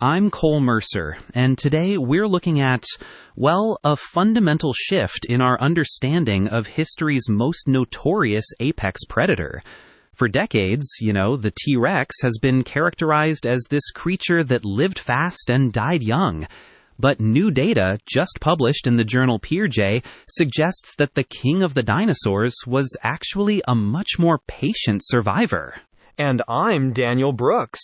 I'm Cole Mercer, and today we're looking at, well, a fundamental shift in our understanding of history's most notorious apex predator. For decades, the T-Rex has been characterized as this creature that lived fast and died young. But new data, just published in the journal PeerJ, suggests that the king of the dinosaurs was actually a much more patient survivor. And I'm Daniel Brooks.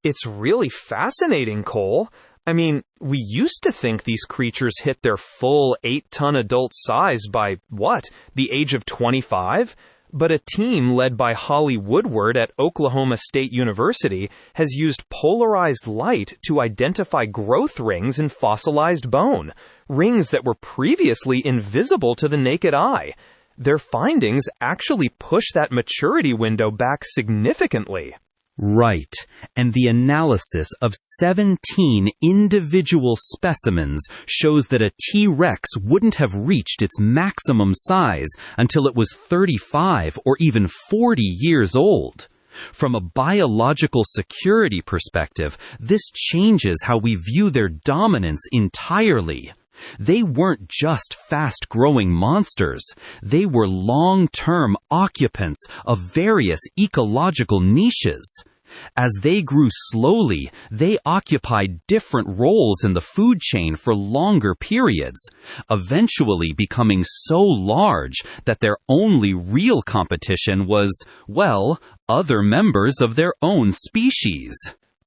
It's really fascinating, Cole. I mean, we used to think these creatures hit their full 8-ton adult size by, the age of 25? But a team led by Holly Woodward at Oklahoma State University has used polarized light to identify growth rings in fossilized bone, rings that were previously invisible to the naked eye. Their findings actually push that maturity window back significantly. Right, and the analysis of 17 individual specimens shows that a T-Rex wouldn't have reached its maximum size until it was 35 or even 40 years old. From a biological security perspective, this changes how we view their dominance entirely. They weren't just fast-growing monsters. They were long-term occupants of various ecological niches. As they grew slowly, they occupied different roles in the food chain for longer periods, eventually becoming so large that their only real competition was, other members of their own species.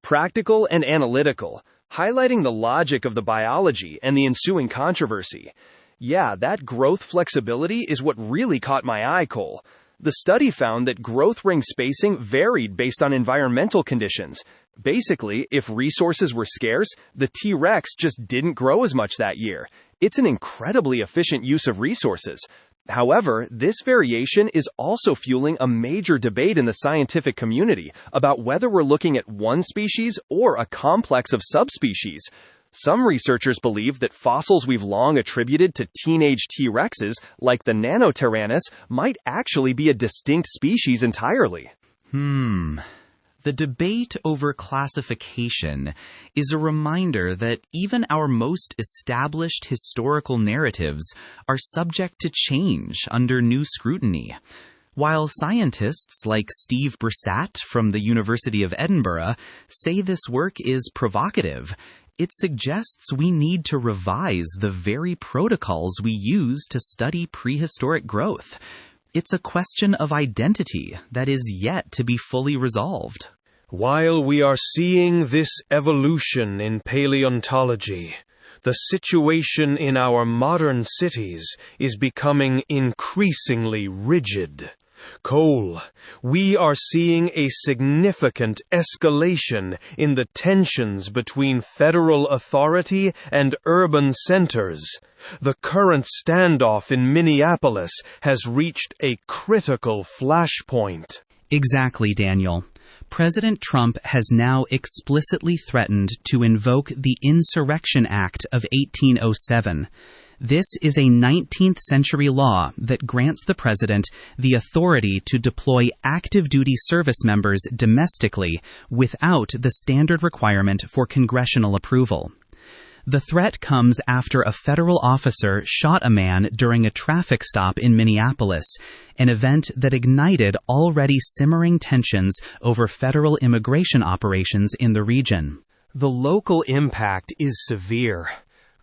Practical and analytical, highlighting the logic of the biology and the ensuing controversy. Yeah, that growth flexibility is what really caught my eye, Cole. The study found that growth ring spacing varied based on environmental conditions. Basically, if resources were scarce, the T-Rex just didn't grow as much that year. It's an incredibly efficient use of resources. However, this variation is also fueling a major debate in the scientific community about whether we're looking at one species or a complex of subspecies. Some researchers believe that fossils we've long attributed to teenage T-Rexes, like the Nanotyrannus, might actually be a distinct species entirely. The debate over classification is a reminder that even our most established historical narratives are subject to change under new scrutiny. While scientists like Steve Brissatt from the University of Edinburgh say this work is provocative, it suggests we need to revise the very protocols we use to study prehistoric growth. It's a question of identity that is yet to be fully resolved. While we are seeing this evolution in paleontology, the situation in our modern cities is becoming increasingly rigid. Cole, we are seeing a significant escalation in the tensions between federal authority and urban centers. The current standoff in Minneapolis has reached a critical flashpoint. Exactly, Daniel. President Trump has now explicitly threatened to invoke the Insurrection Act of 1807. This is a 19th century law that grants the president the authority to deploy active duty service members domestically without the standard requirement for congressional approval. The threat comes after a federal officer shot a man during a traffic stop in Minneapolis, an event that ignited already simmering tensions over federal immigration operations in the region. The local impact is severe.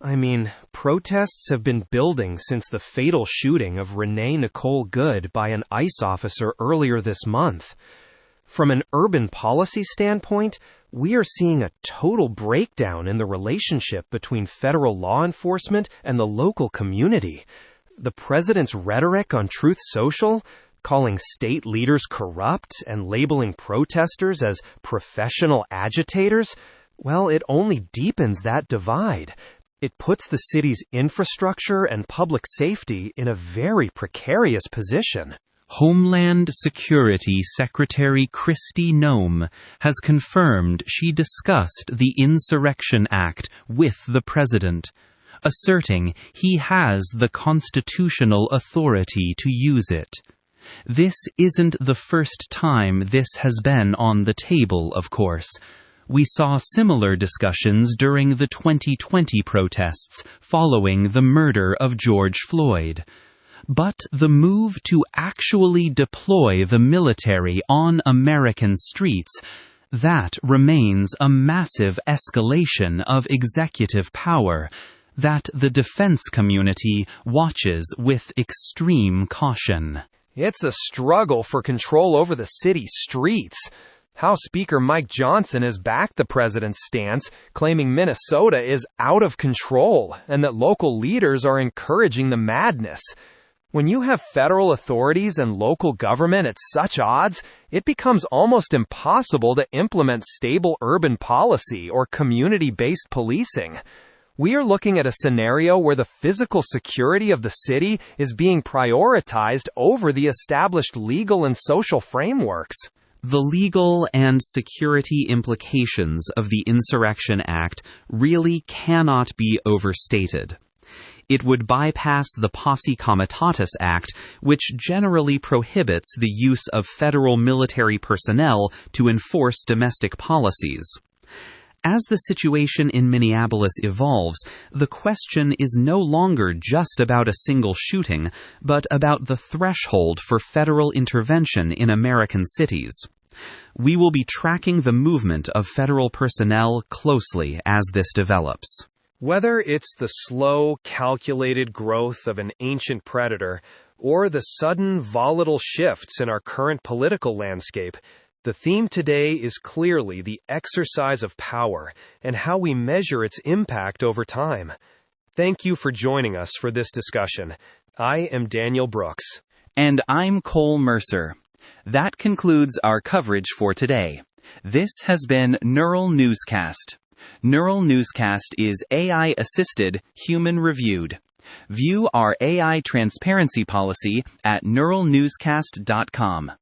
I mean, protests have been building since the fatal shooting of Renee Nicole Good by an ICE officer earlier this month. From an urban policy standpoint, we are seeing a total breakdown in the relationship between federal law enforcement and the local community. The president's rhetoric on Truth Social, calling state leaders corrupt and labeling protesters as professional agitators, it only deepens that divide. It puts the city's infrastructure and public safety in a very precarious position. Homeland Security Secretary Kristi Noem has confirmed she discussed the Insurrection Act with the president, asserting he has the constitutional authority to use it. This isn't the first time this has been on the table, of course. We saw similar discussions during the 2020 protests following the murder of George Floyd. But the move to actually deploy the military on American streets, that remains a massive escalation of executive power that the defense community watches with extreme caution. It's a struggle for control over the city streets. House Speaker Mike Johnson has backed the president's stance, claiming Minnesota is out of control and that local leaders are encouraging the madness. When you have federal authorities and local government at such odds, it becomes almost impossible to implement stable urban policy or community-based policing. We are looking at a scenario where the physical security of the city is being prioritized over the established legal and social frameworks. The legal and security implications of the Insurrection Act really cannot be overstated. It would bypass the Posse Comitatus Act, which generally prohibits the use of federal military personnel to enforce domestic policies. As the situation in Minneapolis evolves, the question is no longer just about a single shooting, but about the threshold for federal intervention in American cities. We will be tracking the movement of federal personnel closely as this develops. Whether it's the slow, calculated growth of an ancient predator or the sudden, volatile shifts in our current political landscape, the theme today is clearly the exercise of power and how we measure its impact over time. Thank you for joining us for this discussion. I am Daniel Brooks. And I'm Cole Mercer. That concludes our coverage for today. This has been Neural Newscast. Neural Newscast is AI-assisted, human-reviewed. View our AI transparency policy at neuralnewscast.com.